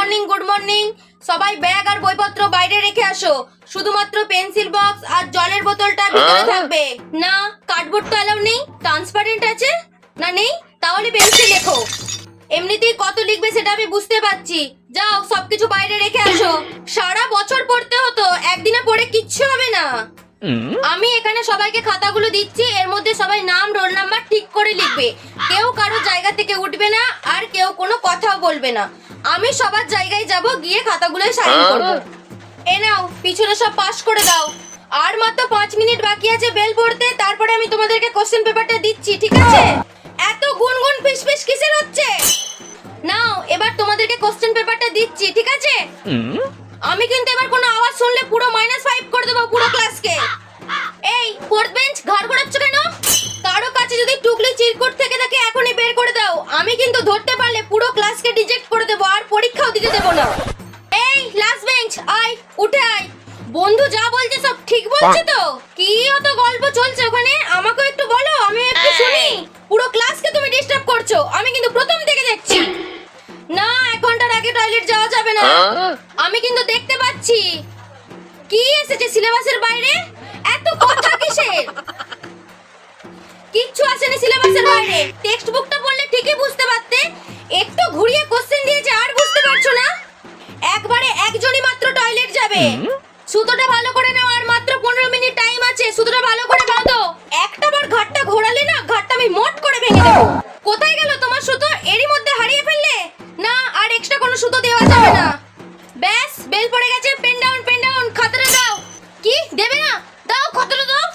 Morning good morning. সবাই bag আর বইপত্র বাইরে রেখে আসো, শুধুমাত্র পেন্সিল বক্স আর জলের বোতলটা ভিতরে থাকবে। না, কার্ডবোর্ড তো অ্যালাউ নেই। ট্রান্সপারেন্ট আছে না? নেই, তাহলে পেন্সিল লেখো। এমনিতেই কত লিখবে সেটা আমি বুঝতে পারছি। যাও সবকিছু বাইরে রেখে আসো। সারা বছর পড়তে হতো, একদিনে পড়ে কিচ্ছু হবে না। আমি এখানে সবাইকে খাতাগুলো দিচ্ছি, এর মধ্যে সবাই নাম রোল নাম্বার ঠিক করে লিখবে। কেউ কারো জায়গা থেকে উঠবে না আর কেউ কোনো কথাও বলবে না। আমি সবার জায়গায় যাব, গিয়ে খাতাগুলোয় সাইন করব। এ নাও, পিছনে সব পাস করে দাও। আর মাত্র 5 মিনিট বাকি আছে বেল পড়তে, তারপরে আমি তোমাদেরকে কোশ্চেন পেপারটা দিচ্ছি, ঠিক আছে? এত গুনগুন ফিসফিস কিসের হচ্ছে? নাও, এবার তোমাদেরকে কোশ্চেন পেপারটা দিচ্ছি, ঠিক আছে? আমি কিন্তু এবার কোনো আওয়াজ শুনলে পুরো -5 করে দেবো পুরো ক্লাসকে। এই ফোর্থ বেঞ্চ, ঘাড় ঘোরাচ্ছ কেন? কারো কাছে যদি টুকলি চিরকুট থেকে থাকে এখনই বের করে দাও। আমি কিন্তু ধরতে পারলে পুরো ক্লাসকে রিজেক্ট করে দেবো আর পরীক্ষাও দিতে দেবো না। এই লাস্ট বেঞ্চ, আয়, উঠে আয়। বন্ধু যা বলছে সব ঠিক বলছে তো? কি অত গল্প চলছে ওখানে? আমাকেও একটু বলো, আমি একটু শুনি। পুরো ক্লাসকে তুমি ডিস্টার্ব করছো, আমি কিন্তু প্রথম থেকে দেখছি। না, 1 ঘন্টার আগে টয়লেট যাওয়া যাবে না। আমি কিন্তু দেখতে পাচ্ছি। কি এসেছে সিলেবাসের বাইরে? এত কথা কিসের? কিচ্ছু আসেনি সিলেবাসের বাইরে। টেক্সট বুকটা পড়লে ঠিকই বুঝতে পারতে। একটু ঘুরিয়ে কোশ্চেন দিয়েছে আর বুঝতে পারছো না? একবারে একজনই মাত্র টয়লেট যাবে। সুতোটা ভালো করে নাও, আর মাত্র 15 মিনিট টাইম আছে। সুতোটা ভালো করে বাঁধো। একটা বার ঘাটটা ঘোরালে না, ঘাটটা আমি মোট করে ভেঙে দেবো। কোথায় গেল তোমার সুতো? এরই মধ্যে হারিয়ে ফেললে? না, আর এক্সট্রা কোনো সুতো দেওয়া যাবে না। ব্যাস, বেল পড়ে গেছে। পেন ডাউন, পেন ডাউন, খাতাটা দাও। কি দেবে না? দাও, খাতাটা দাও।